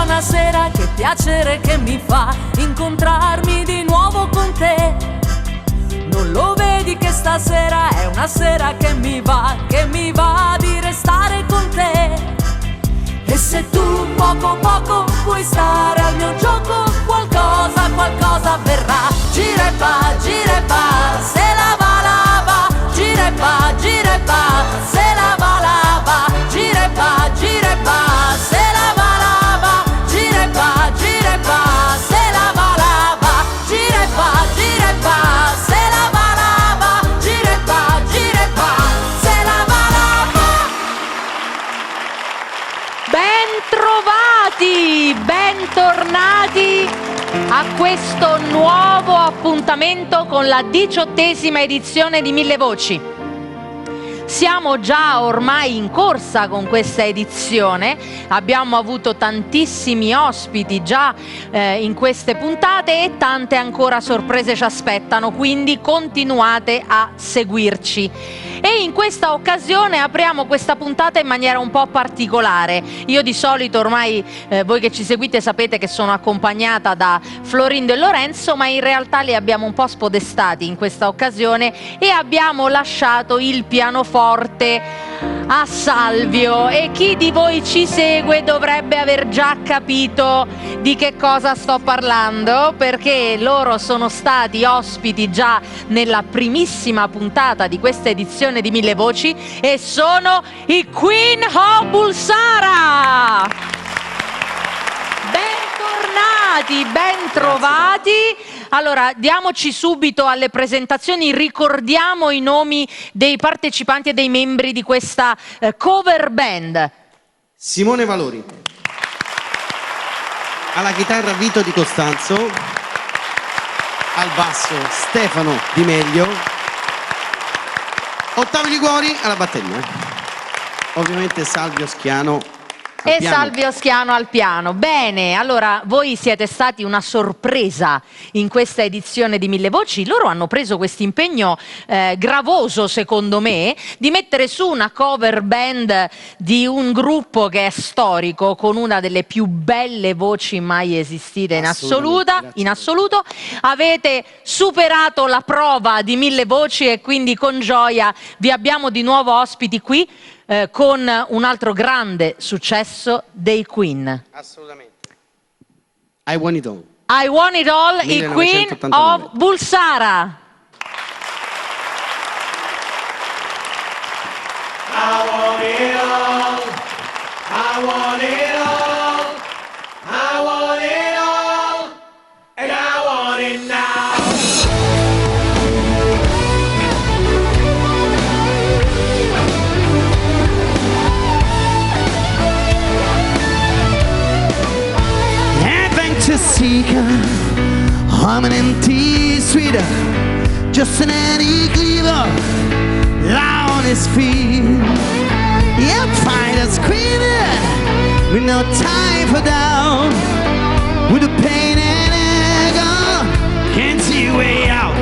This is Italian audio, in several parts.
buonasera, che piacere che mi fa incontrarmi di nuovo con te. Non lo vedi che stasera è una sera che mi va di restare con te. E se tu poco poco vuoi stare al mio gioco, qualcosa avverrà. Gira e va, se la va, gira e va, se la va, gira e va, se la va, gira e va, se la va, gira e va, se la va, gira e va, se la va. Bentrovati, bentornati a questo nuovo appuntamento con la 18ª edizione di Mille Voci. Siamo già ormai in corsa con questa edizione, abbiamo avuto tantissimi ospiti già in queste puntate e tante ancora sorprese ci aspettano, quindi continuate a seguirci. E in questa occasione apriamo questa puntata in maniera un po' particolare. Io di solito ormai, voi che ci seguite sapete che sono accompagnata da Florindo e Lorenzo, ma in realtà li abbiamo un po' spodestati in questa occasione e abbiamo lasciato il pianoforte a Salvio, e chi di voi ci segue dovrebbe aver già capito di che cosa sto parlando, perché loro sono stati ospiti già nella primissima puntata di questa edizione di Mille Voci e sono i Queen of Bulsara. Bentornati, bentrovati. Allora, diamoci subito alle presentazioni, ricordiamo i nomi dei partecipanti e dei membri di questa cover band. Simone Valori, alla chitarra Vito Di Costanzo, al basso Stefano Di Meglio, Ottavio Liguori alla batteria, ovviamente Salvio Schiano e Salvio Schiano al piano. Bene, allora voi siete stati una sorpresa in questa edizione di Mille Voci. Loro hanno preso questo impegno gravoso, secondo me, di mettere su una cover band di un gruppo che è storico, con una delle più belle voci mai esistite in assoluto. Avete superato la prova di Mille Voci e quindi con gioia vi abbiamo di nuovo ospiti qui con un altro grande successo dei Queen. Assolutamente. I Want It All. I Want It All, i Queen of Bulsara. I want it all, I want it all, I want it all, and I want it now. Seeker, I'm an empty sweeter, just an Eddie Cleaver, lie on his feet. Yeah, fighter screaming, with no time for doubt, with the pain and anger, can't see a way out.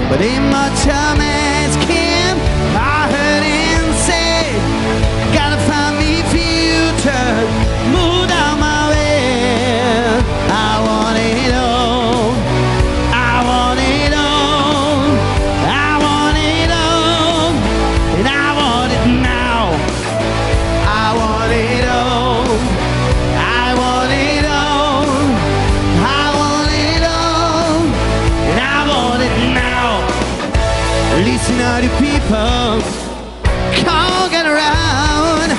But ain't much a man's can, I heard him say, gotta find me future, move down my way. I want it all, I want it all, I want it all, and I want it now. I want it all, I want it all, I want it all, and I want it now. Listen all you people, come get around.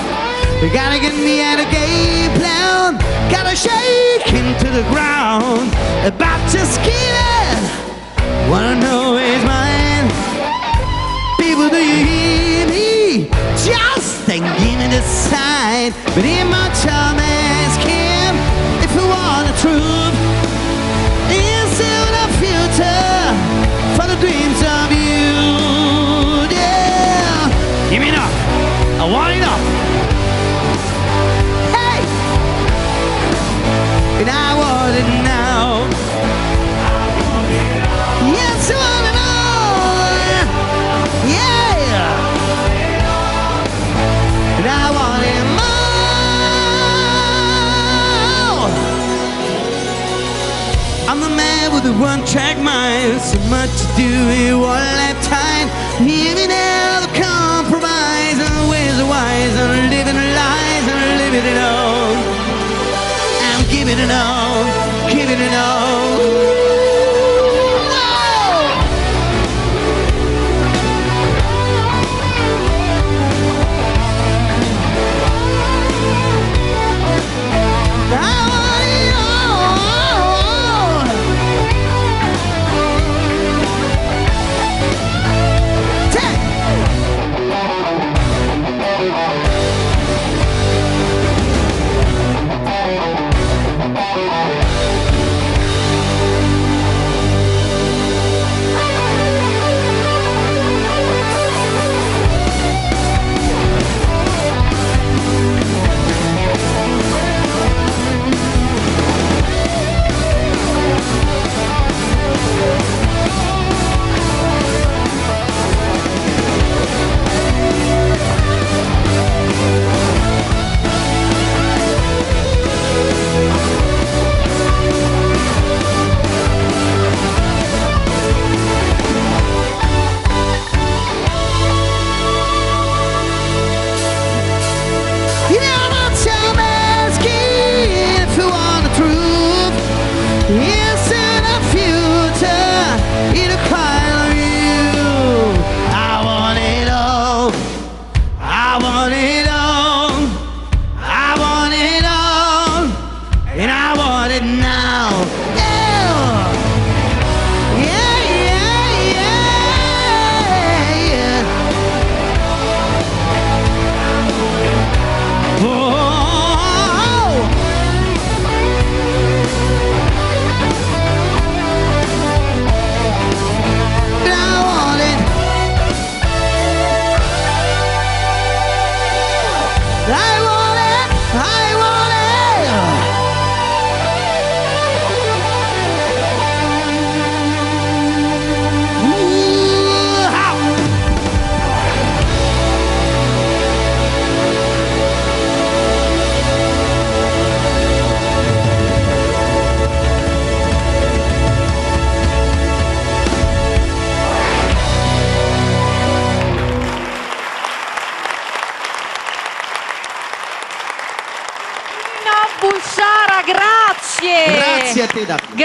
You gotta get me at a game plan, gotta shake him to the ground. About to skin it, wanna know his mind. People, do you hear me? Just ain't give me the sign. But in my time as Kim, if you want the truth, is still the future for the dreams of you. Yeah, give me enough, I want it all. And I want it now. Yes, I want it all. Yeah. And I want it more. I'm the man with the one-track mind. So much to do in one lifetime. Hear me now, the compromise. And the ways are wise. I'm living lies. I'm living it all. I'm giving it all. Giving it all. Grazie a te, Daphne.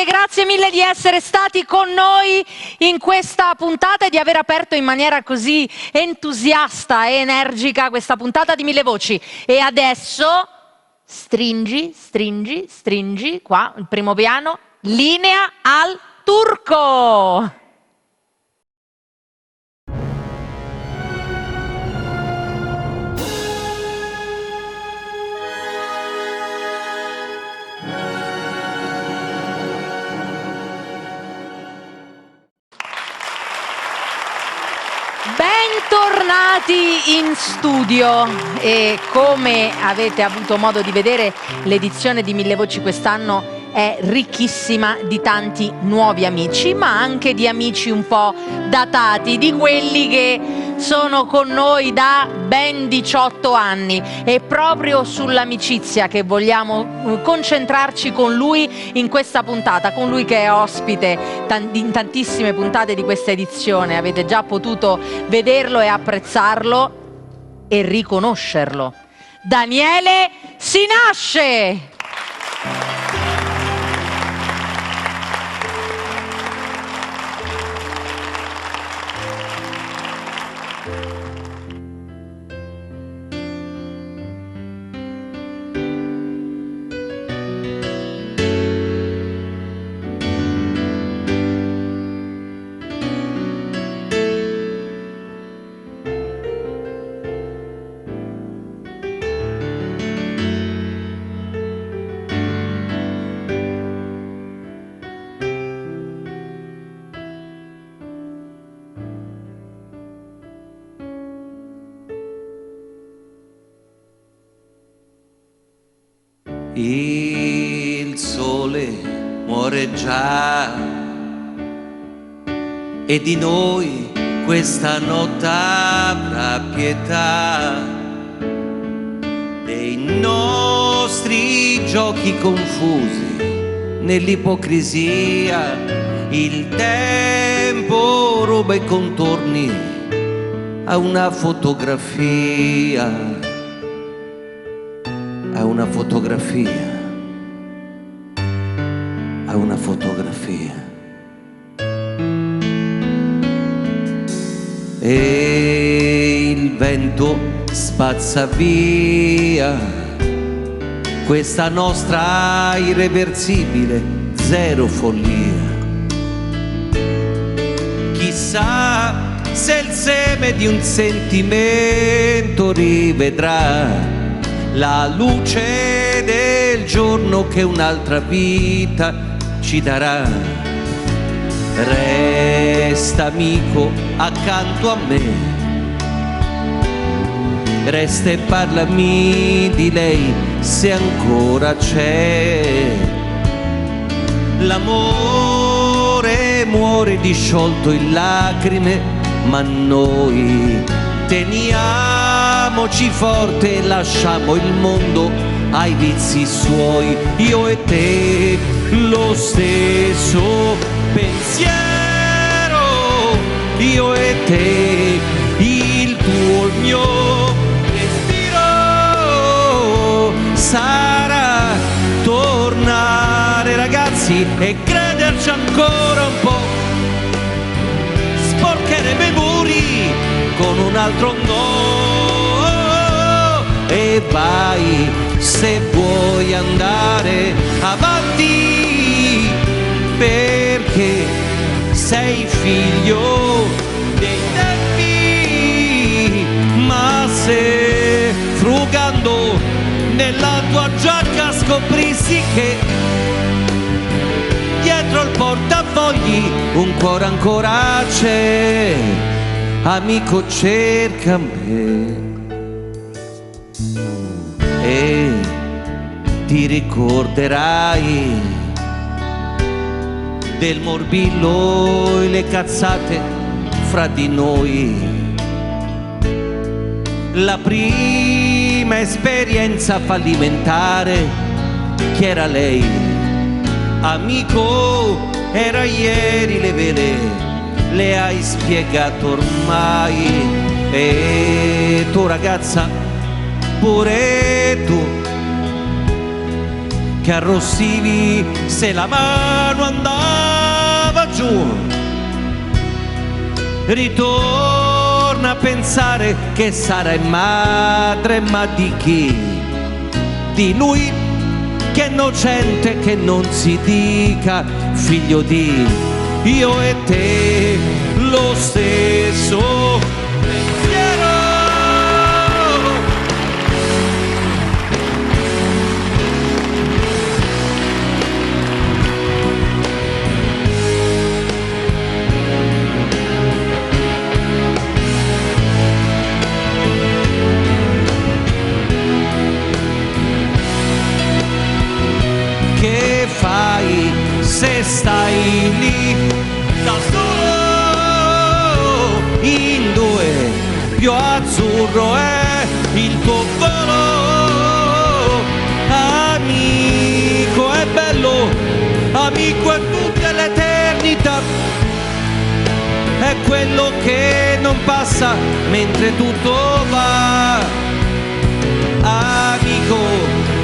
Grazie mille di essere stati con noi in questa puntata e di aver aperto in maniera così entusiasta e energica questa puntata di Mille Voci. E adesso stringi qua, il primo piano, linea al turco. Bentornati in studio e come avete avuto modo di vedere l'edizione di Mille Voci quest'anno è ricchissima di tanti nuovi amici, ma anche di amici un po' datati, di quelli che sono con noi da ben 18 anni. È proprio sull'amicizia che vogliamo concentrarci con lui in questa puntata, con lui che è ospite in tantissime puntate di questa edizione. Avete già potuto vederlo e apprezzarlo e riconoscerlo. Daniele Sinasce! Il sole muore già e di noi questa notte avrà pietà dei nostri giochi confusi nell'ipocrisia. Il tempo ruba i contorni a una fotografia, a una fotografia, a una fotografia. E il vento spazza via questa nostra irreversibile zero follia. Chissà se il seme di un sentimento rivedrà la luce del giorno che un'altra vita ci darà. Resta amico accanto a me, resta e parlami di lei se ancora c'è. L'amore muore disciolto in lacrime, ma noi teniamoci forte e lasciamo il mondo ai vizi suoi. Io e te lo stesso pensiero, io e te, il tuo, il mio respiro sarà tornare ragazzi e crederci ancora un po'. Sporcheremo i muri con un altro no e vai se vuoi andare avanti, perché sei figlio dei tempi. Ma se frugando nella tua giacca scoprissi che dietro il portafogli un cuore ancora c'è, amico cerca me e ti ricorderai del morbillo e le cazzate fra di noi. La prima esperienza fallimentare, chi era lei? Amico, era ieri, le vele le hai spiegato ormai. E tu ragazza, pure tu, che arrossivi se la mano andava giù. Ritorna a pensare che sarai madre, ma di chi? Di lui che è innocente, che non si dica figlio di. Io e te lo stesso pensiero. Che fai se stai lì da solo in due? Più azzurro è il tuo volo. Amico è bello, amico è tutta l'eternità, è quello che non passa mentre tutto va. Amico,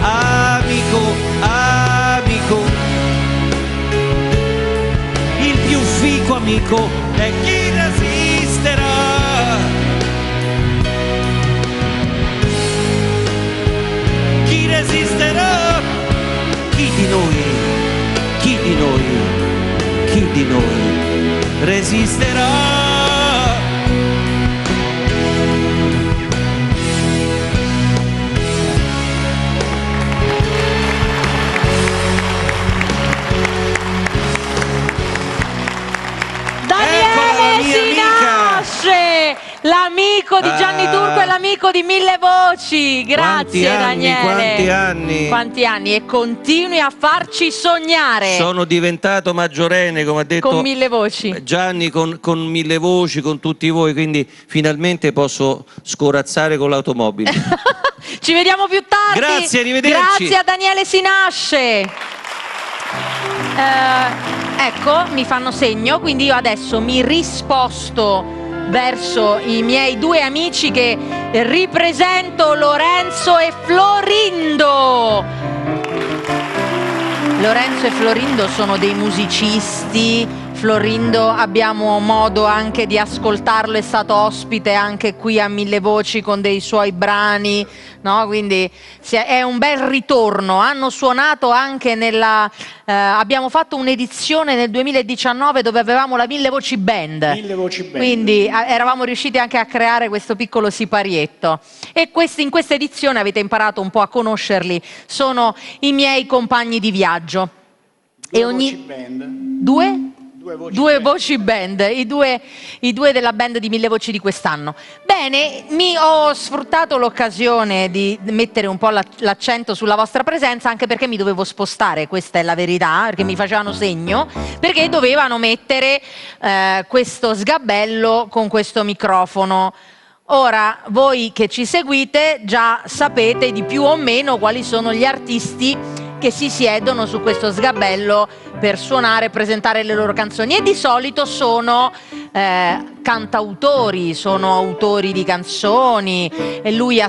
amico, amico, il più fico amico è chi resisterà. Chi resisterà? Chi di noi, chi di noi, chi di noi resisterà? L'amico di Gianni Turco e l'amico di Mille Voci. Grazie Daniele. Quanti anni e continui a farci sognare. Sono diventato maggiorenne, come ha detto con Mille Voci. Gianni, con Mille Voci, con tutti voi, quindi finalmente posso scorazzare con l'automobile. Ci vediamo più tardi. Grazie, arrivederci. Grazie a Daniele Sinasce. Ecco, mi fanno segno, quindi io adesso mi risposto verso i miei due amici che ripresento, Lorenzo e Florindo. Lorenzo e Florindo sono dei musicisti. Florindo abbiamo modo anche di ascoltarlo, è stato ospite anche qui a Mille Voci con dei suoi brani, no? Quindi è un bel ritorno. Hanno suonato anche abbiamo fatto un'edizione nel 2019 dove avevamo la Mille Voci Band. Mille Voci Band. Quindi eravamo riusciti anche a creare questo piccolo siparietto. E in questa edizione avete imparato un po' a conoscerli. Sono i miei compagni di viaggio. Voci band. Due? Due voci band, i due della band di Mille Voci di quest'anno. Bene, ho sfruttato l'occasione di mettere un po' l'accento sulla vostra presenza, anche perché mi dovevo spostare, questa è la verità, perché mi facevano segno, perché dovevano mettere questo sgabello con questo microfono. Ora, voi che ci seguite già sapete di più o meno quali sono gli artisti che si siedono su questo sgabello per suonare e presentare le loro canzoni, e di solito sono cantautori, sono autori di canzoni, e lui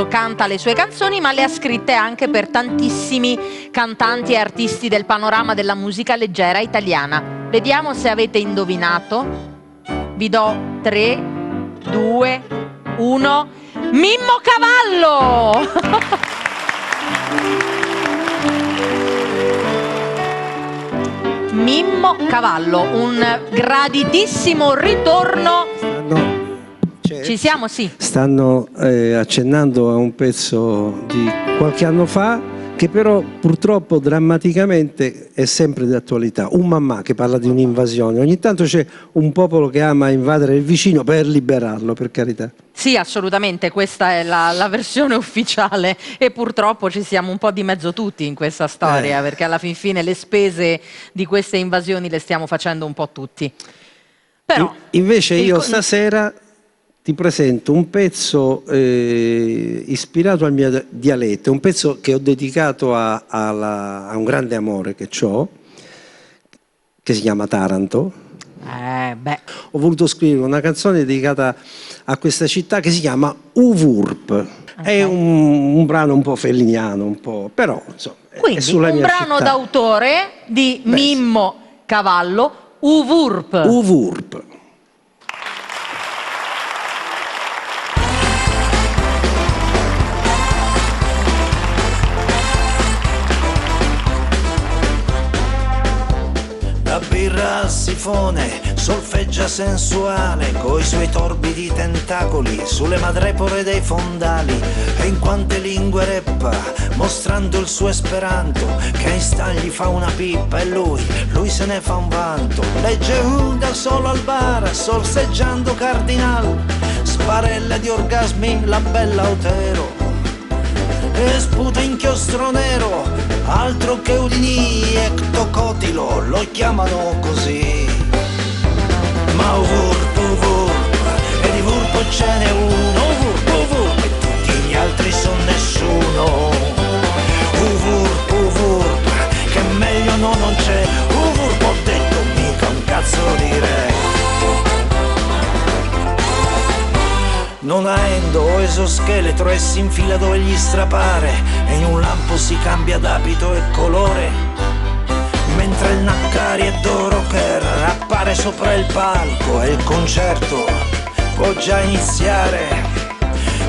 canta le sue canzoni, ma le ha scritte anche per tantissimi cantanti e artisti del panorama della musica leggera italiana. Vediamo se avete indovinato. Vi do 3, 2, 1. Mimmo Cavallo! Mimmo Cavallo, un graditissimo ritorno. Ci siamo, sì. Stanno accennando a un pezzo di qualche anno fa che però purtroppo drammaticamente è sempre d'attualità. Un Mamma che parla di un'invasione. Ogni tanto c'è un popolo che ama invadere il vicino per liberarlo, per carità. Sì, assolutamente, questa è la versione ufficiale, e purtroppo ci siamo un po' di mezzo tutti in questa storia, perché alla fin fine le spese di queste invasioni le stiamo facendo un po' tutti. Però, invece io stasera ti presento un pezzo ispirato al mio dialetto, un pezzo che ho dedicato a un grande amore che ho, che si chiama Taranto. Ho voluto scrivere una canzone dedicata a questa città che si chiama Uvurp. Okay. È un brano un po' felliniano, un po', però insomma, quindi, è sulla mia città. Un brano d'autore di Mimmo Cavallo, Uvurp. Uvurp. La birra al sifone solfeggia sensuale coi suoi torbidi tentacoli sulle madrepore dei fondali, e in quante lingue reppa mostrando il suo esperanto, che in stagli fa una pippa e lui se ne fa un vanto. Legge da solo al bar sorseggiando Cardinal, sparella di orgasmi la bella Otero, e sputa inchiostro nero, altro che Udini, ectocotilo, lo chiamano così. Ma Uvurp, e di Vurpo ce n'è uno, Uvurp, e tutti gli altri sono nessuno. Uvurp, che meglio no non c'è, Uvurp ho detto, mica un cazzo di re. Non ha endo o esoscheletro e si infila dove gli strapare, e in un lampo si cambia d'abito e colore, mentre il Naccari è d'oro che appare sopra il palco e il concerto può già iniziare.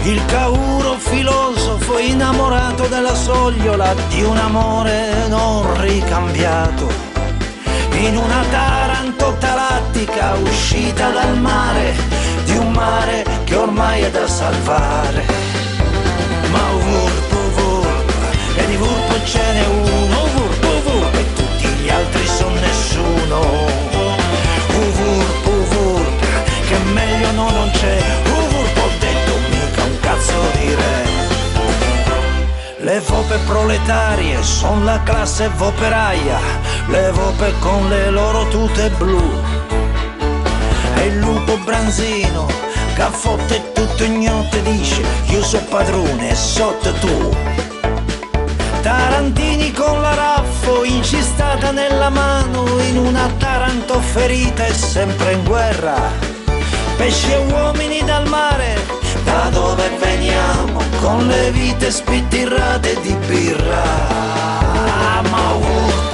Il Cauro filosofo innamorato della sogliola di un amore non ricambiato, in una Taranto talattica uscita dal mare, di un mare che ormai è da salvare. Ma Uvurp, e di Vurpo ce n'è uno, Uvurp, e tutti gli altri sono nessuno. Uvurp, che meglio no non c'è, Uvurp ho detto, mica un cazzo di re. Le vope proletarie son la classe voperaia, le vope con le loro tute blu, e il lupo branzino che a fotte tutto ignoto dice, io so padrone e sotto tu. Tarantini con la raffo incistata nella mano, in una Taranto ferita e sempre in guerra. Pesci e uomini dal mare, da dove veniamo, con le vite spittirate di birra. Ma Wurp,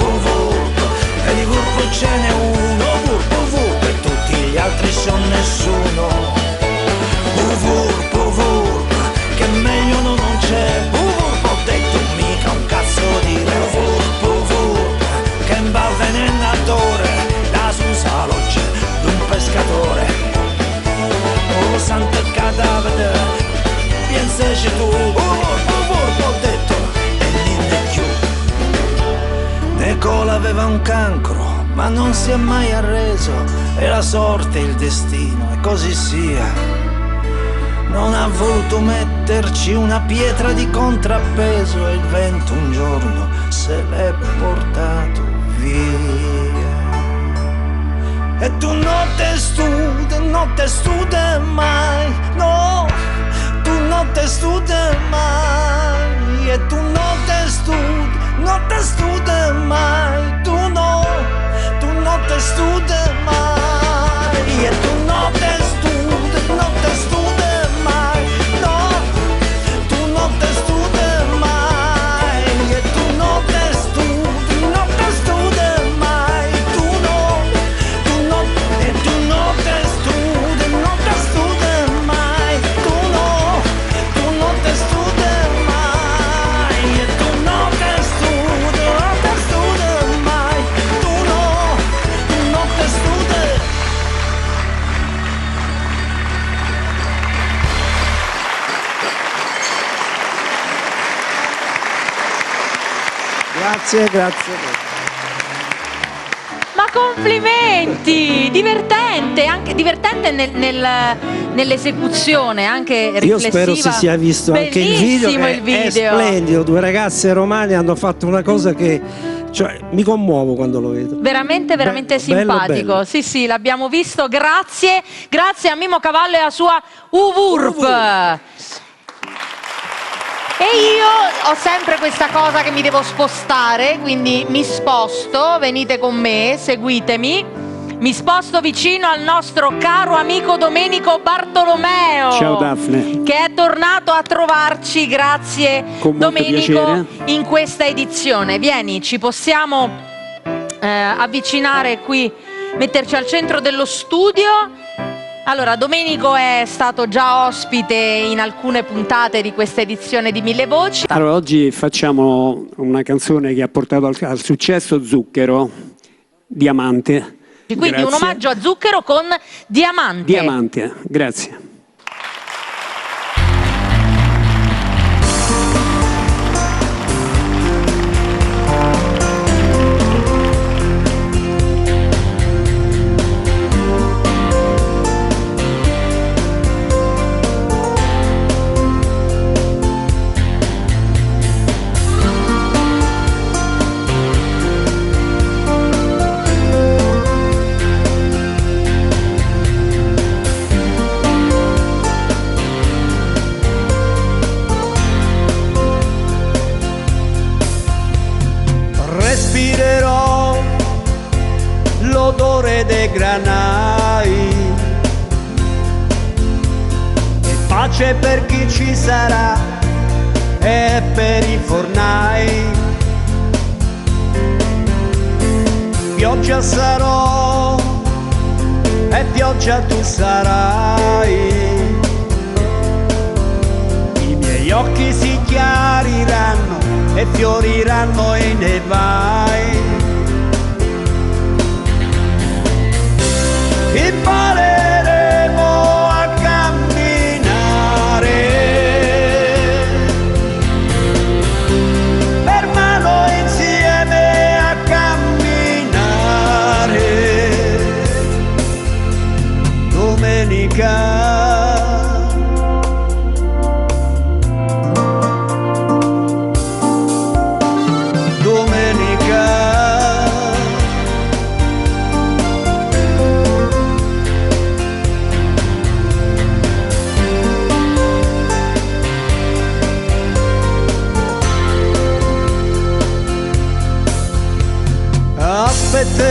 e di Wurp ce n'è uno, Wurp, e tutti gli altri son nessuno. Wurp, che meglio non c'è. Wurp, ho detto mica un cazzo di re. Wurp, che va venenatore, da su un salocce d'un pescatore. Oh santo cadavere, pensaci tu. Wurp, ho detto, e niente più. Nicola aveva un cancro, ma non si è mai arreso. È la sorte, il destino, e così sia. Non ha voluto metterci una pietra di contrappeso e il vento un giorno se l'è portato via. E tu non te studi mai, no, tu non te studi mai, e tu non te studi mai, tu non te studi mai, e tu non te studi mai, no, tu non te studi mai, e tu non te studi mai, tu non te studi mai, tu non te studi mai, e tu non te studi mai, tu non te studi. Grazie. Ma complimenti! Divertente, anche divertente nell'esecuzione, anche riflessiva. Io spero si sia visto anche il video, Bellissimo che il video. è splendido. Due ragazze romane hanno fatto una cosa che, cioè, mi commuovo quando lo vedo. Veramente simpatico. Bello. Sì, l'abbiamo visto. Grazie a Mimo Cavallo e alla sua Wurp. E io ho sempre questa cosa che mi devo spostare, quindi mi sposto, venite con me, seguitemi. Mi sposto vicino al nostro caro amico Domenico Bartolomeo. Ciao Daphne. Che è tornato a trovarci, grazie Con molto Domenico, piacere. in questa edizione. Vieni, ci possiamo avvicinare qui, metterci al centro dello studio. Allora, Domenico è stato già ospite in alcune puntate di questa edizione di Mille Voci. Allora, oggi facciamo una canzone che ha portato al successo Zucchero, Diamante. Quindi Grazie. un omaggio a Zucchero con Diamante. Diamante, grazie. Respirerò l'odore dei granai e pace per chi ci sarà e per i fornai. Pioggia sarò e pioggia tu sarai. I miei occhi si chiariranno e fioriranno i nevai. Impareremo a camminare per mano insieme a camminare. Domenica. Domenica.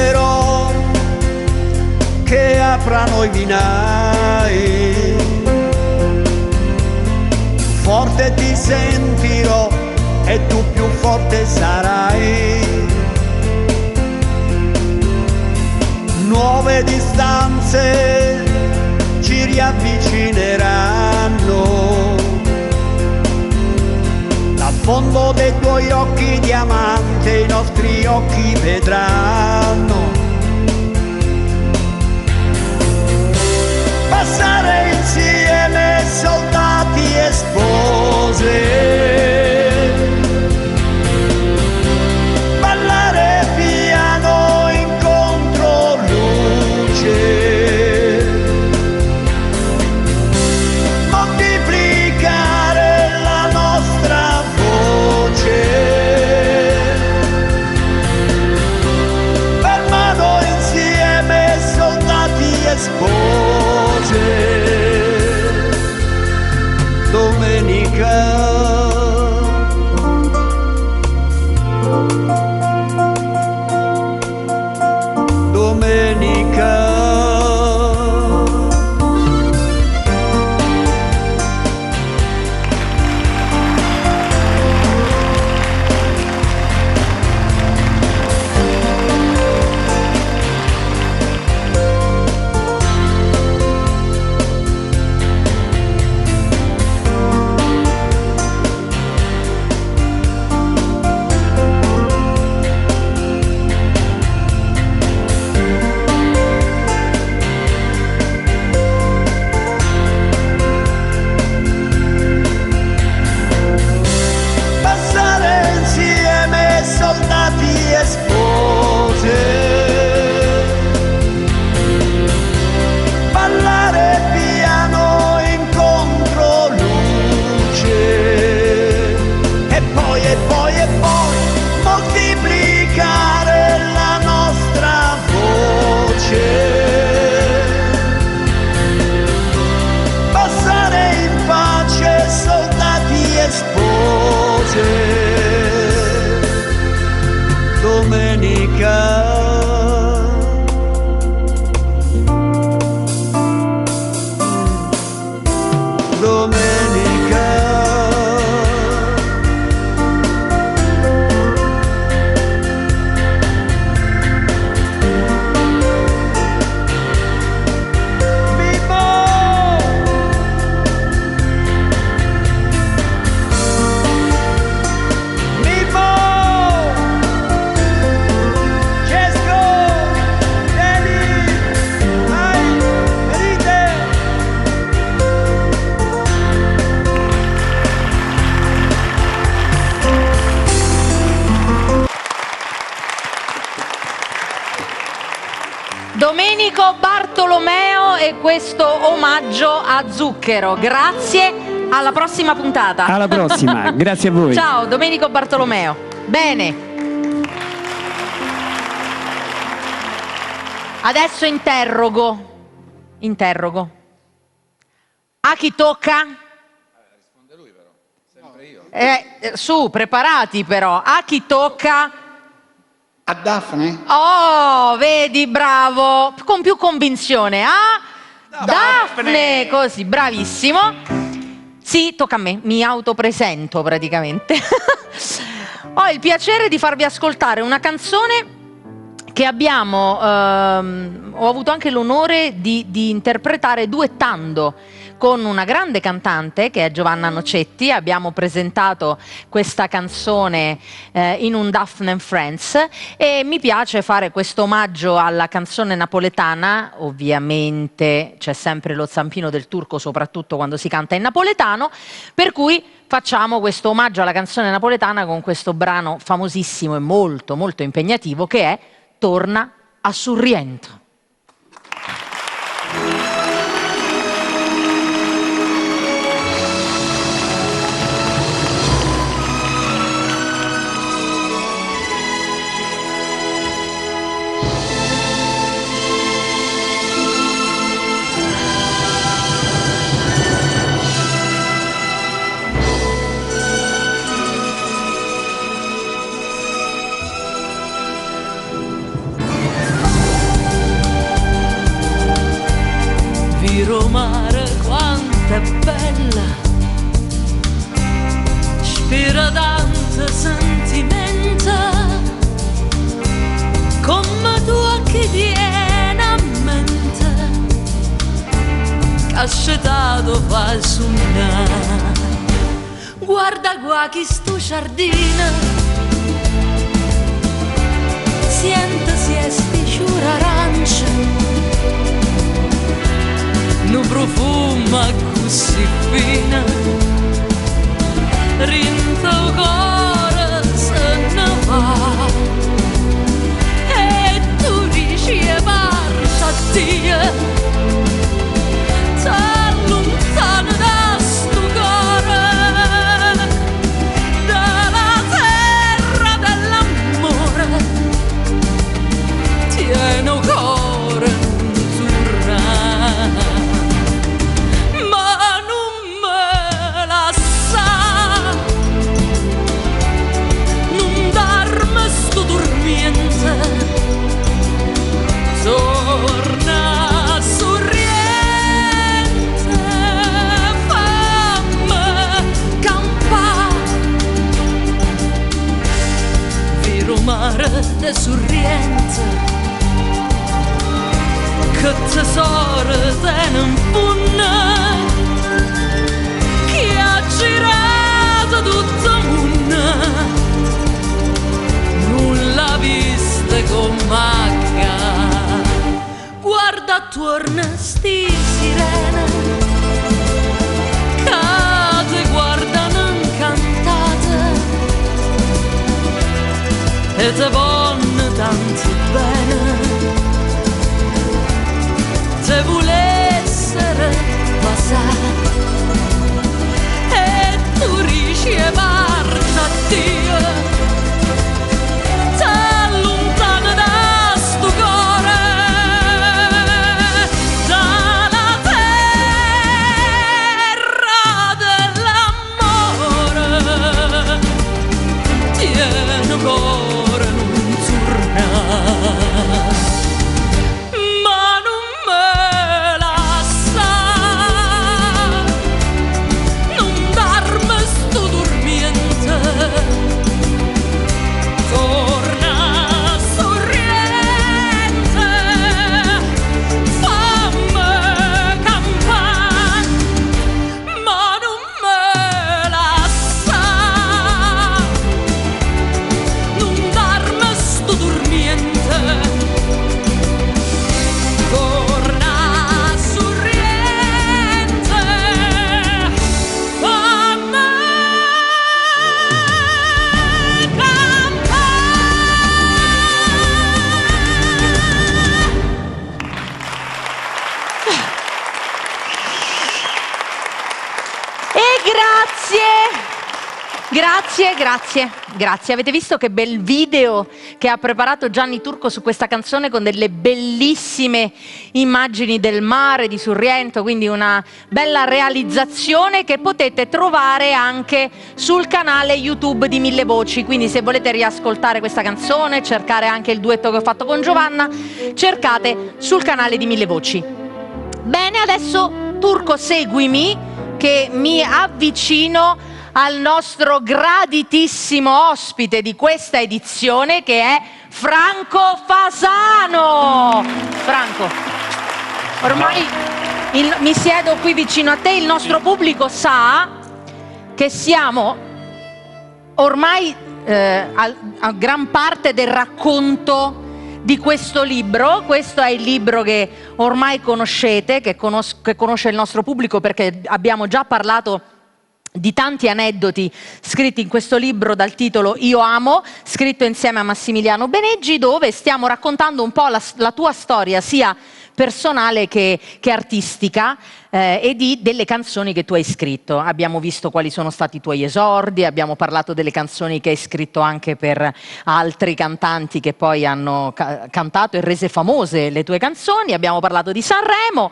Spero che aprano i binari, forte ti sentirò e tu più forte sarai. Nuove distanze ci riavvicineranno, dal fondo dei tuoi occhi diamante i nostri occhi vedranno. Passare insieme soldati e spose, ballare piano in controluce, moltiplicare la nostra voce, per mano insieme soldati e spose. Domenica Domenico Bartolomeo e questo omaggio a Zucchero. Grazie, alla prossima puntata. Alla prossima, grazie a voi. Ciao Domenico Bartolomeo. Bene. Adesso interrogo. A chi tocca? Risponde lui però, sempre io. Su, preparati però. A chi tocca? A Daphne? Oh, vedi, bravo, con più convinzione. Daphne, così, bravissimo. Sì, tocca a me, mi autopresento praticamente. Ho il piacere di farvi ascoltare una canzone che abbiamo, ho avuto anche l'onore di interpretare duettando con una grande cantante che è Giovanna Nocetti. Abbiamo presentato questa canzone in un Daphne and Friends e mi piace fare questo omaggio alla canzone napoletana. Ovviamente c'è sempre lo zampino del turco, soprattutto quando si canta in napoletano, per cui facciamo questo omaggio alla canzone napoletana con questo brano famosissimo e molto molto impegnativo che è Torna a Sorrento. ascetato fa sognare. Guarda qua chi sto giardino, sente sti sciure arance, nu profuma così fine, rinto cuore se ne va, e tu dici e parta a Dio. Lontano da sto cuore, dalla terra dell'amore, tiene un cuore non torna, ma non me la sa, non darmi sto dormiente, torna sorridente. Mare de sorriente che tesoro te non funna, che ha girato tutto il mondo, non l'ha vista con macca. Guarda attorno sti sirene che te guardano incantate e te vogliono tanto bene, te volessero passare e tu riesci a parta a Dio, te allontana da sto cuore, dalla terra dell'amore, tiene un cuore. Ma non me la sa, non darmi sto dormiente, torna sorriente, fammi campare, ma non me la sa, non darmi sto dormiente. Grazie. Avete visto che bel video che ha preparato Gianni Turco su questa canzone con delle bellissime immagini del mare di Sorrento, quindi una bella realizzazione che potete trovare anche sul canale YouTube di Mille Voci. Quindi se volete riascoltare questa canzone, cercare anche il duetto che ho fatto con Giovanna, cercate sul canale di Mille Voci. Bene, adesso Turco seguimi che mi avvicino al nostro graditissimo ospite di questa edizione, che è Franco Fasano. Franco, ormai mi siedo qui vicino a te, il nostro pubblico sa che siamo ormai a gran parte del racconto di questo libro. Questo è il libro che ormai conoscete, che conosce il nostro pubblico, perché abbiamo già parlato di tanti aneddoti scritti in questo libro dal titolo Io amo, scritto insieme a Massimiliano Beneggi, dove stiamo raccontando un po' la tua storia, sia personale che artistica, e delle canzoni che tu hai scritto. Abbiamo visto quali sono stati i tuoi esordi, abbiamo parlato delle canzoni che hai scritto anche per altri cantanti che poi hanno cantato e rese famose le tue canzoni, abbiamo parlato di Sanremo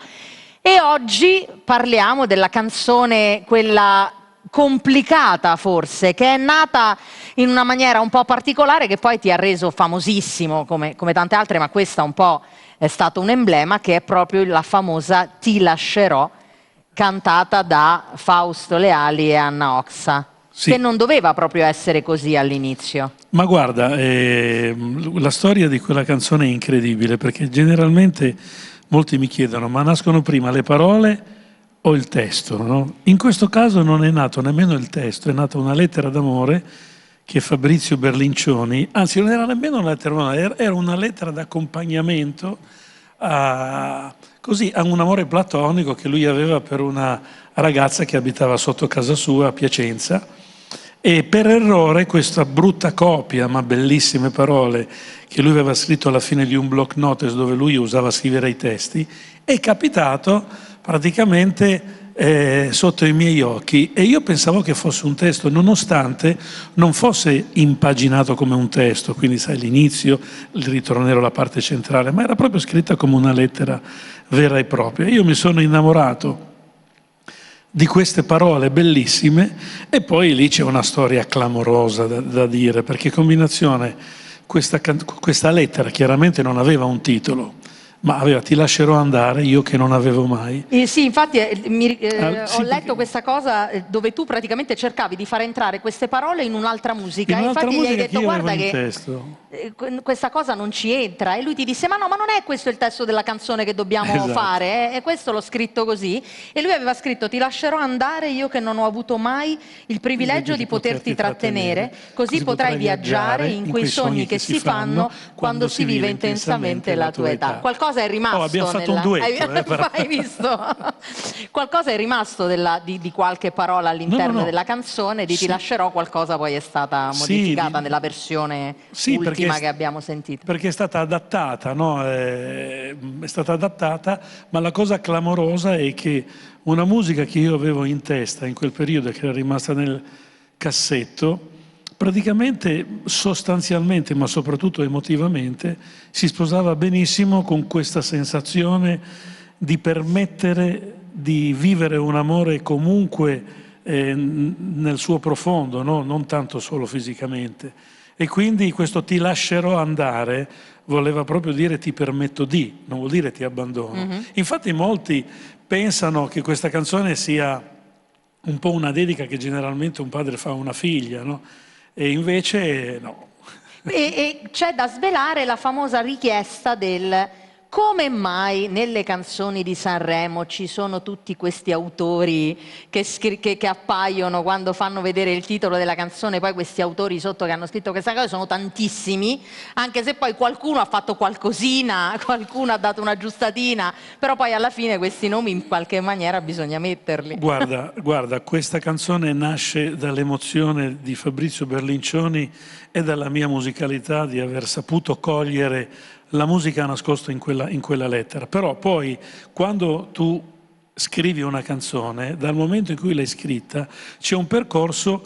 e oggi parliamo della canzone, quella complicata forse, che è nata in una maniera un po' particolare, che poi ti ha reso famosissimo come tante altre, ma questa un po' è stato un emblema, che è proprio la famosa Ti lascerò, cantata da Fausto Leali e Anna Oxa. Sì. Che non doveva proprio essere così all'inizio. Ma guarda, la storia di quella canzone è incredibile, perché generalmente molti mi chiedono: ma nascono prima le parole o il testo, no? In questo caso non è nato nemmeno il testo, è nata una lettera d'amore che Fabrizio Berlincioni, anzi non era nemmeno una lettera d'amore, era una lettera d'accompagnamento a un amore platonico che lui aveva per una ragazza che abitava sotto casa sua a Piacenza, e per errore questa brutta copia, ma bellissime parole, che lui aveva scritto alla fine di un block notice dove lui usava scrivere i testi, è capitato praticamente sotto i miei occhi, e io pensavo che fosse un testo, nonostante non fosse impaginato come un testo, quindi sai, l'inizio, il ritornello, la parte centrale, ma era proprio scritta come una lettera vera e propria. Io mi sono innamorato di queste parole bellissime, e poi lì c'è una storia clamorosa da dire, perché combinazione, questa lettera chiaramente non aveva un titolo, ma aveva "Ti lascerò andare, io che non avevo mai". Sì, infatti ho letto perché... questa cosa dove tu praticamente cercavi di far entrare queste parole in un'altra musica. In un'altra infatti musica gli hai detto: che io guarda avevo in che testo. questa cosa non ci entra, e lui ti disse: ma no, ma non è questo il testo della canzone che dobbiamo Esatto. fare, e questo l'ho scritto così. E lui aveva scritto: ti lascerò andare, io che non ho avuto mai il privilegio di poterti trattenere, così potrai viaggiare in quei sogni che si fanno quando si vive intensamente la tua età. Qualcosa è rimasto. Abbiamo fatto un duetto. Hai visto? Qualcosa è rimasto di qualche parola all'interno della canzone, di Ti lascerò, qualcosa poi è stata modificata nella versione ultima che abbiamo sentito. Perché è stata adattata, no? È stata adattata, ma la cosa clamorosa è che una musica che io avevo in testa in quel periodo, che era rimasta nel cassetto, praticamente, sostanzialmente, ma soprattutto emotivamente, si sposava benissimo con questa sensazione di permettere di vivere un amore comunque nel suo profondo, no? Non tanto solo fisicamente. E quindi questo "ti lascerò andare" voleva proprio dire "ti permetto di", non vuol dire "ti abbandono". Infatti molti pensano che questa canzone sia un po' una dedica che generalmente un padre fa a una figlia, no? E invece no. E c'è da svelare la famosa richiesta del: come mai nelle canzoni di Sanremo ci sono tutti questi autori che appaiono quando fanno vedere il titolo della canzone, poi questi autori sotto che hanno scritto questa cosa sono tantissimi, anche se poi qualcuno ha fatto qualcosina, qualcuno ha dato una aggiustatina, però poi alla fine questi nomi in qualche maniera bisogna metterli. Guarda, questa canzone nasce dall'emozione di Fabrizio Berlincioni e dalla mia musicalità di aver saputo cogliere la musica nascosta in quella lettera. Però poi, quando tu scrivi una canzone, dal momento in cui l'hai scritta, c'è un percorso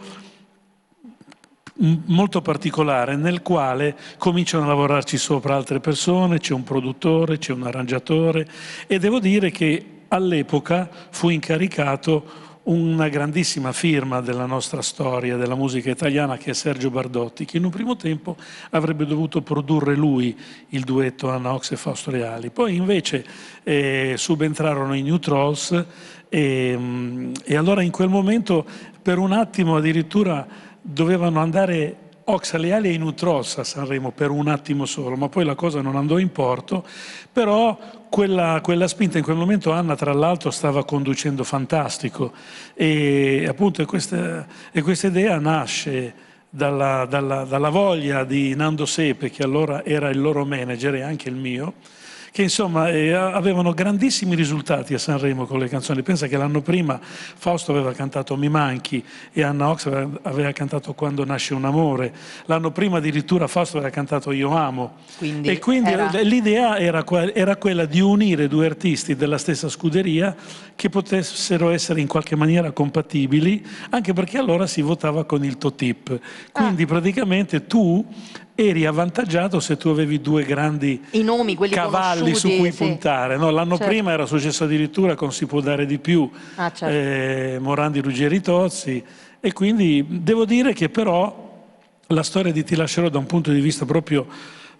molto particolare nel quale cominciano a lavorarci sopra altre persone, c'è un produttore, c'è un arrangiatore, e devo dire che all'epoca fu incaricato una grandissima firma della nostra storia, della musica italiana, che è Sergio Bardotti, che in un primo tempo avrebbe dovuto produrre lui il duetto Anna Ox e Fausto Leali. Poi invece subentrarono i New Trolls, e allora in quel momento per un attimo addirittura dovevano andare Ox, Leali e i New Trolls a Sanremo per un attimo solo, ma poi la cosa non andò in porto. Però quella spinta, in quel momento Anna tra l'altro stava conducendo Fantastico, e appunto questa idea nasce dalla voglia di Nando Sepe, che allora era il loro manager e anche il mio, che insomma avevano grandissimi risultati a Sanremo con le canzoni. Pensa che l'anno prima Fausto aveva cantato Mi manchi e Anna Ox aveva cantato Quando nasce un amore. L'anno prima addirittura Fausto aveva cantato Io amo. E quindi l'idea era quella di unire due artisti della stessa scuderia che potessero essere in qualche maniera compatibili, anche perché allora si votava con il Totip. Quindi praticamente tu eri avvantaggiato se tu avevi due grandi nomi, cavalli su cui puntare, no? L'anno prima era successo addirittura con Si può dare di più, Morandi, Ruggeri, Tozzi, e quindi devo dire che però la storia di Ti lascerò da un punto di vista proprio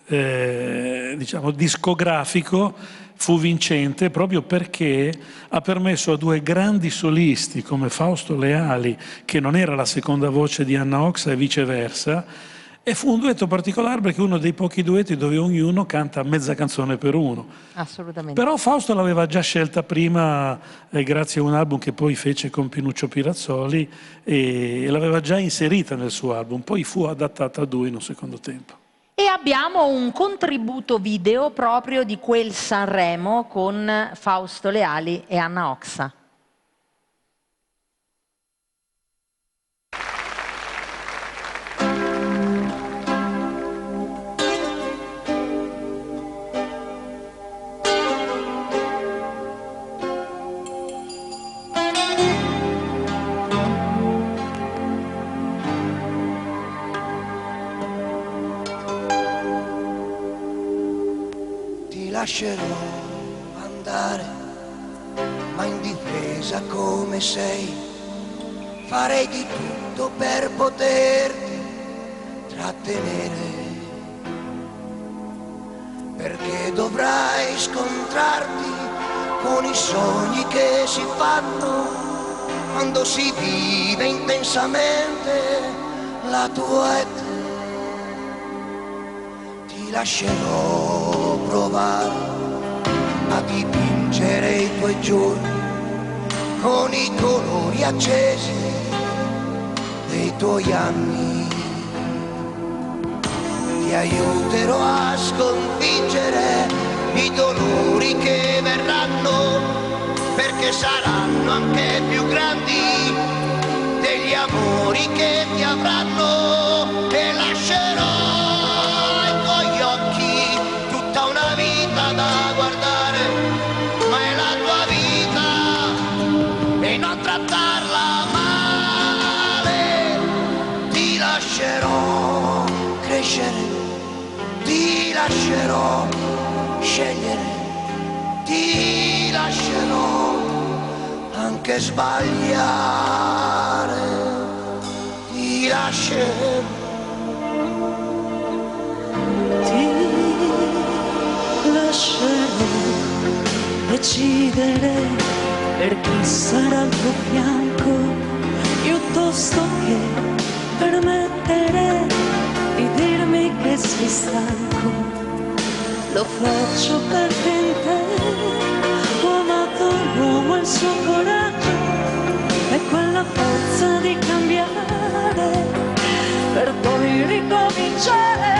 diciamo discografico fu vincente, proprio perché ha permesso a due grandi solisti come Fausto Leali, che non era la seconda voce di Anna Ox e viceversa, E fu un duetto particolare perché uno dei pochi duetti dove ognuno canta mezza canzone per uno. Assolutamente. Però Fausto l'aveva già scelta prima, grazie a un album che poi fece con Pinuccio Pirazzoli, e l'aveva già inserita nel suo album, poi fu adattata a due in un secondo tempo. E abbiamo un contributo video proprio di quel Sanremo con Fausto Leali e Anna Oxa. Lascerò andare, ma in difesa come sei, farei di tutto per poterti trattenere, perché dovrai scontrarti con i sogni che si fanno quando si vive intensamente la tua età. Ti lascerò provare a dipingere i tuoi giorni con i colori accesi dei tuoi anni. Ti aiuterò a sconfiggere i dolori che verranno, perché saranno anche più grandi degli amori che ti avranno. E lascerò da guardare, ma è la tua vita e non trattarla male. Ti lascerò crescere, ti lascerò scegliere, ti lascerò anche sbagliare, ti lascerò. Lascerò decidere per chi sarà al tuo fianco, piuttosto che permettere di dirmi che sei stanco. Lo faccio perché in te ho amato l'uomo e il suo coraggio e quella forza di cambiare per poi ricominciare.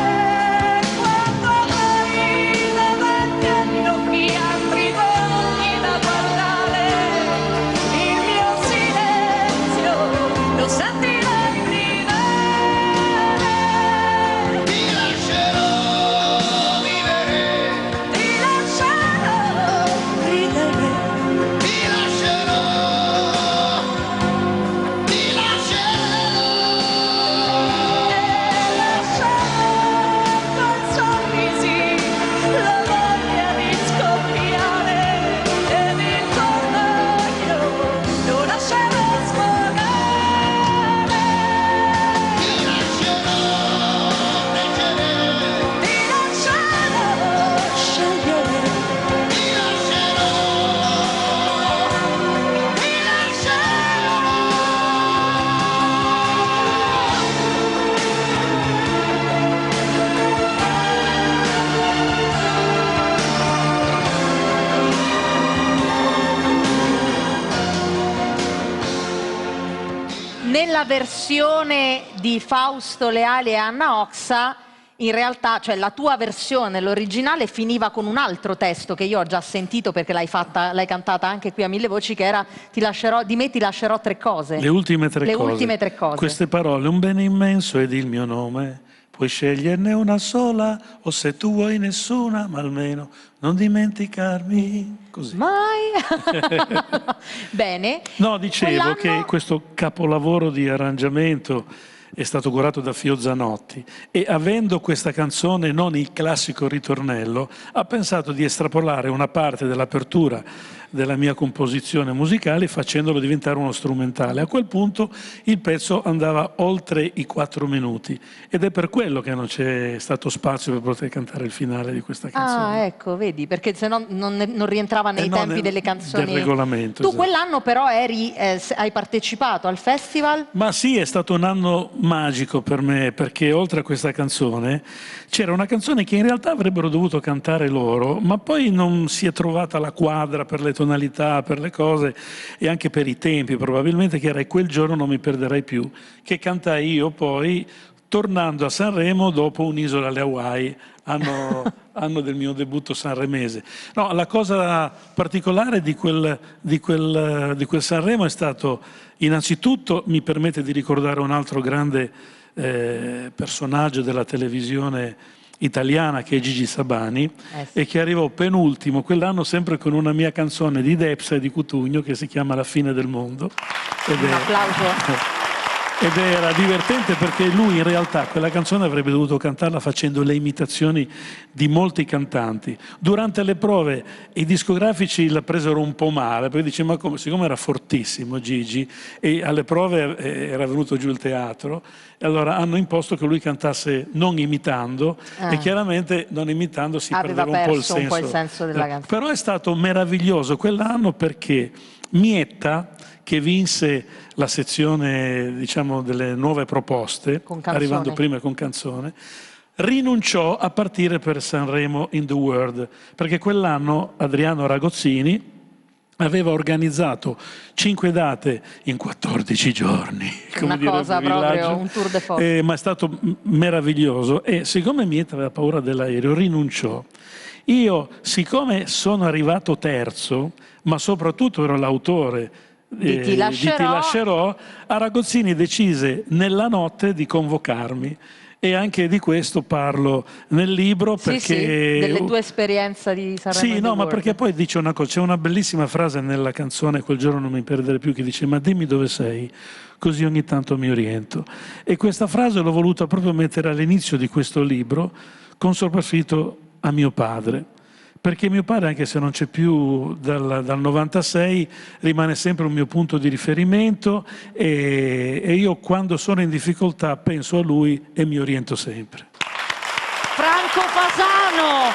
Nella versione di Fausto Leali e Anna Oxa, in realtà, cioè la tua versione, l'originale, finiva con un altro testo che io ho già sentito perché l'hai cantata anche qui a Mille Voci, che era di me ti lascerò tre cose. Le ultime tre Le cose. ultime tre cose. Queste parole, un bene immenso ed il mio nome, puoi sceglierne una sola o se tu vuoi nessuna, ma almeno non dimenticarmi. Così. Mai? Bene. No, dicevo che questo capolavoro di arrangiamento è stato curato da Fio Zanotti e avendo questa canzone non il classico ritornello ha pensato di estrapolare una parte dell'apertura della mia composizione musicale, facendolo diventare uno strumentale. A quel punto il pezzo andava oltre i 4 minuti ed è per quello che non c'è stato spazio per poter cantare il finale di questa canzone. Ah, ecco, vedi, perché se no non rientrava nei tempi delle canzoni. Del regolamento. Tu esatto. quell'anno però hai partecipato al festival? Ma sì, è stato un anno magico per me, perché oltre a questa canzone c'era una canzone che in realtà avrebbero dovuto cantare loro, ma poi non si è trovata la quadra per le tonalità, per le cose e anche per i tempi probabilmente, che era E quel giorno non mi perderai più, che cantai io poi tornando a Sanremo dopo Un'isola alle Hawaii, anno del mio debutto sanremese. No, la cosa particolare di quel Sanremo è stato, innanzitutto, mi permette di ricordare un altro grande personaggio della televisione italiana, che è Gigi Sabani, sì. E che arrivò penultimo quell'anno sempre con una mia canzone di Depsa e di Cutugno che si chiama La fine del mondo. Un applauso. Ed era divertente perché lui in realtà quella canzone avrebbe dovuto cantarla facendo le imitazioni di molti cantanti. Durante le prove i discografici la presero un po' male, perché dice ma come, siccome era fortissimo Gigi e alle prove era venuto giù il teatro, e allora hanno imposto che lui cantasse non imitando e chiaramente non imitando si perdeva un po' il senso della canzone. Però è stato meraviglioso quell'anno perché Mietta, che vinse la sezione, diciamo, delle nuove proposte, arrivando prima con canzone, rinunciò a partire per Sanremo in the World, perché quell'anno Adriano Ragozzini aveva organizzato 5 date in 14 giorni. Una cosa proprio, un tour de force. Ma è stato meraviglioso e siccome Mietta aveva paura dell'aereo rinunciò. Io, siccome sono arrivato terzo, ma soprattutto ero l'autore di Ti lascerò, Ragozzini decise nella notte di convocarmi e anche di questo parlo nel libro perché... Sì, delle tue esperienze di Sanremo. Sì, no, ma perché poi dice una cosa, c'è una bellissima frase nella canzone Quel giorno non mi perdere più che dice ma dimmi dove sei, così ogni tanto mi oriento. E questa frase l'ho voluta proprio mettere all'inizio di questo libro con soprascritto a mio padre. Perché mio padre, anche se non c'è più dal 96, rimane sempre un mio punto di riferimento e io quando sono in difficoltà penso a lui e mi oriento sempre. Franco Fasano,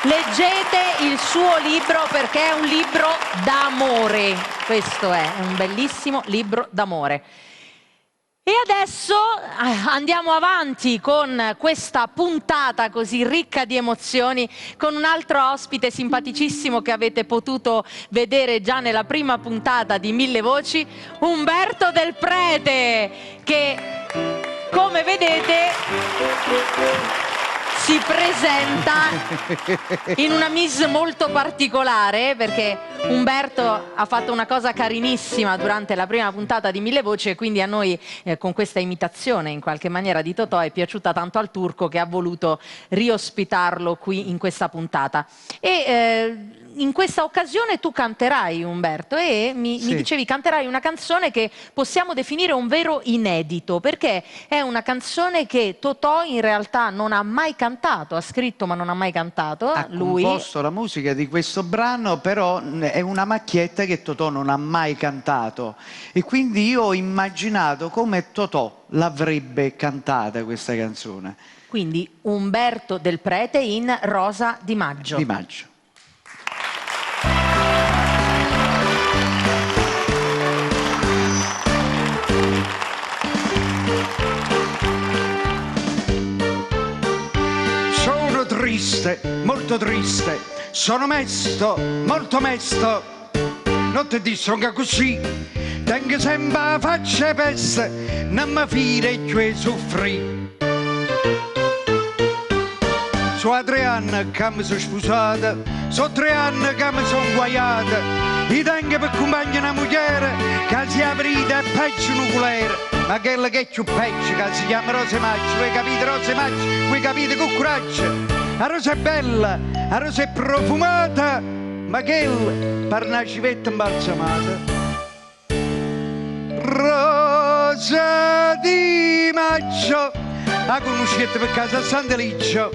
leggete il suo libro perché è un libro d'amore, questo è un bellissimo libro d'amore. E adesso andiamo avanti con questa puntata così ricca di emozioni con un altro ospite simpaticissimo che avete potuto vedere già nella prima puntata di Mille Voci, Umberto Del Prete, che come vedete si presenta in una mise molto particolare perché Umberto ha fatto una cosa carinissima durante la prima puntata di Mille Voci e quindi a noi con questa imitazione in qualche maniera di Totò è piaciuta tanto al turco che ha voluto riospitarlo qui in questa puntata. E in questa occasione tu canterai, Umberto, e mi dicevi canterai una canzone che possiamo definire un vero inedito, perché è una canzone che Totò in realtà non ha mai cantato, ha scritto ma non ha mai cantato. Ha composto la musica di questo brano, però è una macchietta che Totò non ha mai cantato e quindi io ho immaginato come Totò l'avrebbe cantata questa canzone. Quindi Umberto Del Prete in Rosa di Maggio. Di Maggio. Sono triste, molto triste, sono mesto, molto mesto, non ti dico così, tengo sempre la faccia peste, non mi fire che soffrì. Sono 3 anni che mi sono sposata, sono 3 anni che mi sono guaiata, mi tengo per compagno una moglie che si aprita e peggio nucleare. Ma quella che è più peggio, che si chiama Rosa Maggio, voi capite Rosa Maggio, voi capite con coraggio. La rosa è bella, la rosa è profumata, ma quella per una civetta imbalsamata. Rosa di Maggio, la conoscete per casa a Sant'Eligio,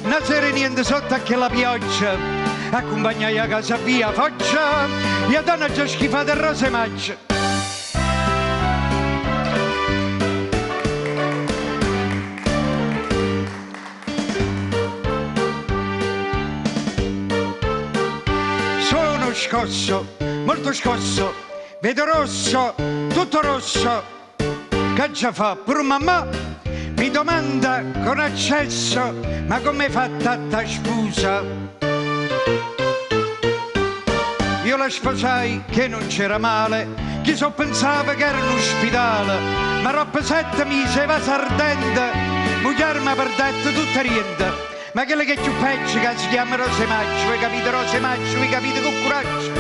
non c'era niente sotto a che la pioggia, accompagnai a casa via Foggia, e a donna già schifata rose maccia. Sono scosso, molto scosso, vedo rosso, tutto rosso, che già fa pure mamma mi domanda con accesso, ma come fa tanta scusa? Io la sposai che non c'era male, chi so pensava che era in ospedale, ma roba 7 mesi va ardente, mugliare mi ha perdetto tutta riente. Ma quella che è più peggio che si chiama Rose Maggio, voi capite Rose Maggio, voi capite con coraggio?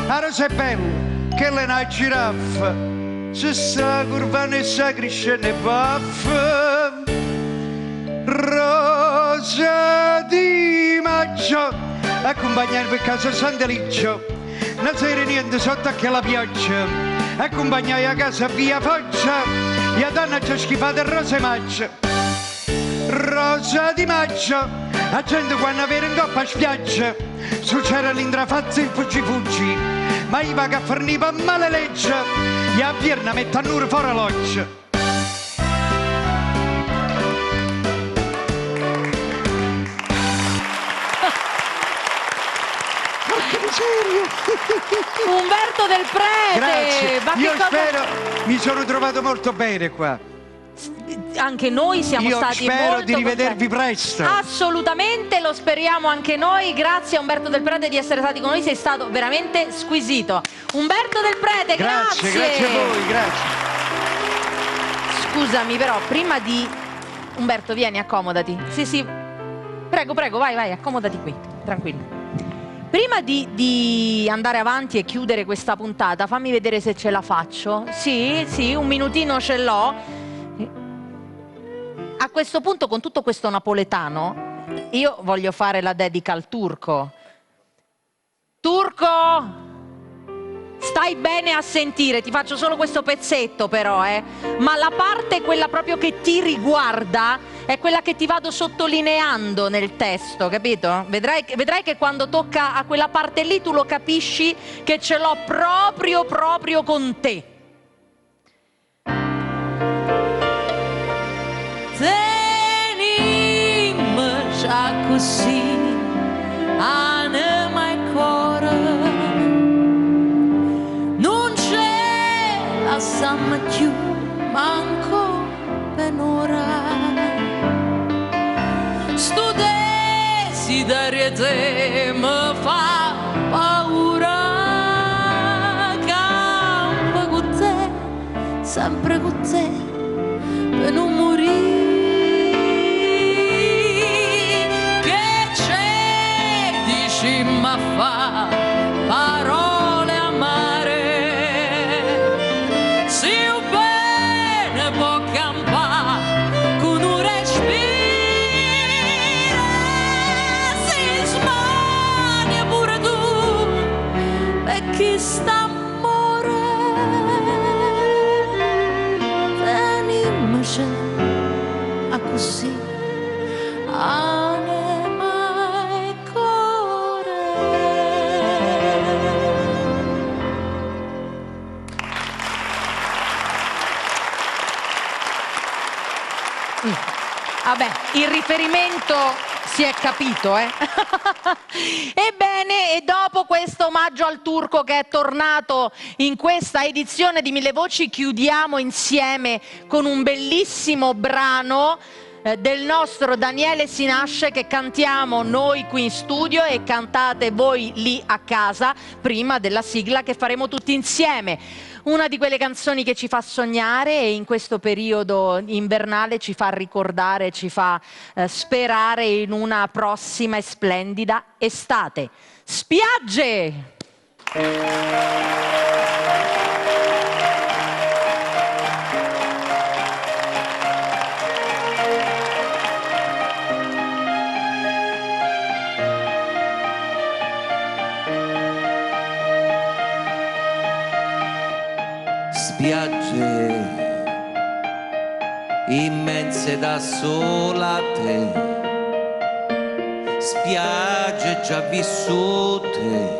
La rosa è bella, che è una giraffa, se sta curvando e sta crescendo e baffa. Rosa di maggio, accompagnare per casa Sant'Eligio, non sera niente sotto a che la pioggia, accompagnai a casa via Foggia, e a donna c'è schifata Rose Maggio. Rosa di maggio, la gente quando avere in coppa spiaggia, su c'era l'intrafazzo e il fuggi, ma io va che forniva male legge, e a Vierna mette a nure fuori loggia. Umberto Del Prete! Grazie, Ma io che cosa... spero, mi sono trovato molto bene qua. Anche noi siamo stati molto spero di rivedervi contenti. presto. Assolutamente, lo speriamo anche noi. Grazie a Umberto Del Prete di essere stati con noi, sei stato veramente squisito. Umberto Del Prete, grazie. Grazie a voi, grazie. Scusami però, prima di... Umberto, vieni, accomodati. Sì, prego, vai, accomodati qui, tranquillo. Prima di andare avanti e chiudere questa puntata, fammi vedere se ce la faccio. Sì, un minutino ce l'ho. A questo punto, con tutto questo napoletano, io voglio fare la dedica al Turco. Turco, stai bene a sentire, ti faccio solo questo pezzetto però, ma la parte, quella proprio che ti riguarda, è quella che ti vado sottolineando nel testo, capito? Vedrai che quando tocca a quella parte lì tu lo capisci che ce l'ho proprio con te. Tenim già così anima e cuore, non c'è la samma più manco per un'ora. Sto desiderio te mi fa paura, campa con te, sempre con te, per non morire. Ma fa parole amare, si bene può campare con un respiro, si smania pure tu per chi sta amore. Venimmoci a così Vabbè, il riferimento si è capito, Ebbene, e dopo questo omaggio al Turco che è tornato in questa edizione di Mille Voci, chiudiamo insieme con un bellissimo brano del nostro Daniele Sinasce, che cantiamo noi qui in studio e cantate voi lì a casa prima della sigla che faremo tutti insieme. Una di quelle canzoni che ci fa sognare e in questo periodo invernale ci fa ricordare, ci fa sperare in una prossima e splendida estate. Spiagge! Spiagge immense da sola a te, spiagge già vissute,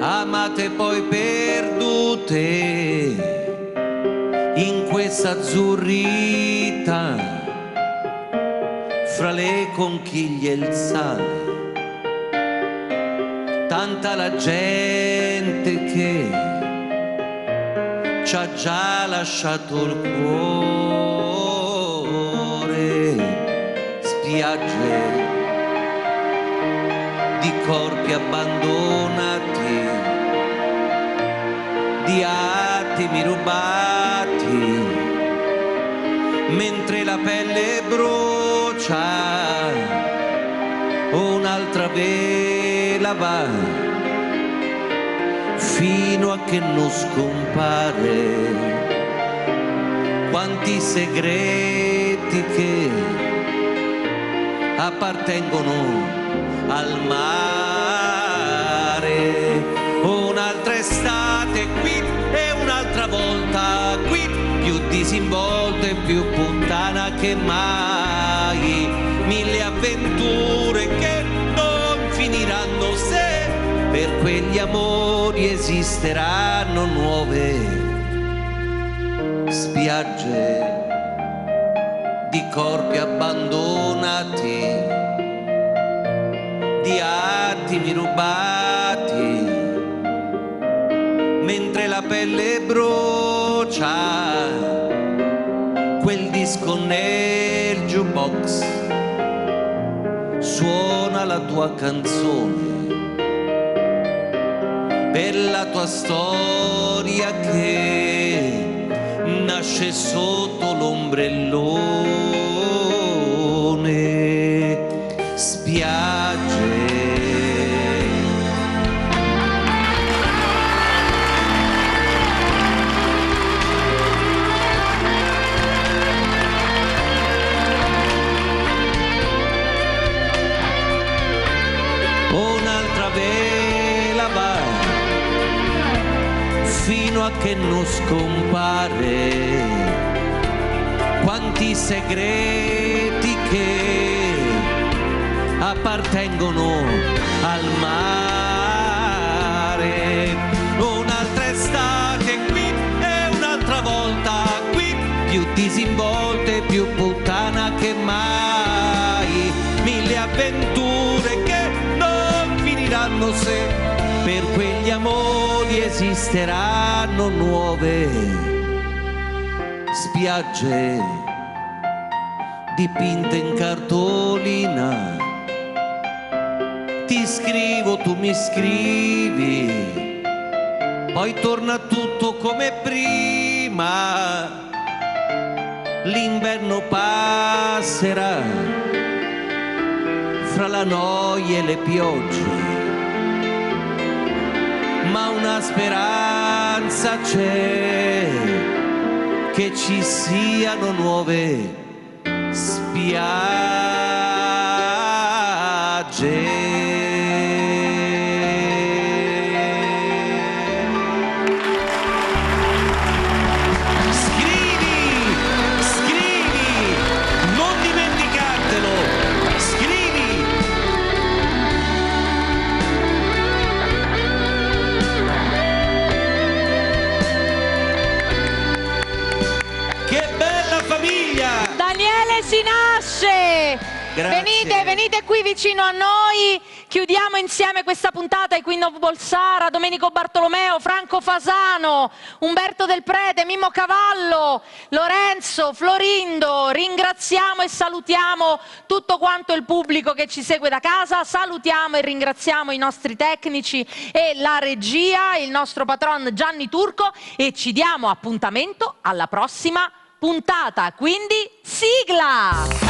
amate poi perdute, in questa azzurrita, fra le conchiglie e il sale, tanta la gente che ci ha già lasciato il cuore, spiagge di corpi abbandonati, di attimi rubati, mentre la pelle brucia, un'altra vela va, fino a che non scompare. Quanti segreti che appartengono al mare. Un'altra estate qui e un'altra volta qui, più disinvolta e più puttana che mai. Mille avventure che non finiranno se per quegli amori esisteranno nuove spiagge di corpi abbandonati, di attimi rubati, mentre la pelle brucia, quel disco nel jukebox suona la tua canzone per la tua storia che nasce sotto l'ombrellone. Spiagge un'altra vela va fino a che non scompare. Quanti segreti che appartengono al mare. Un'altra estate qui e un'altra volta qui, più disinvolta e più puttana che mai. Mille avventure che non finiranno se per quegli amori esisteranno nuove spiagge dipinte in cartolina. Ti scrivo, tu mi scrivi, poi torna tutto come prima. L'inverno passerà fra la noia e le piogge, ma una speranza c'è, che ci siano nuove spiagge. Scrivi, non dimenticatelo, scrivi. Che bella famiglia! Daniele si nasce! Grazie. Venite qui vicino a noi, chiudiamo insieme questa puntata. I Queen of Bolsara, Domenico Bartolomeo, Franco Fasano, Umberto Del Prete, Mimmo Cavallo, Lorenzo, Florindo. Ringraziamo e salutiamo tutto quanto il pubblico che ci segue da casa, salutiamo e ringraziamo i nostri tecnici e la regia, il nostro patron Gianni Turco, e ci diamo appuntamento alla prossima puntata, quindi sigla!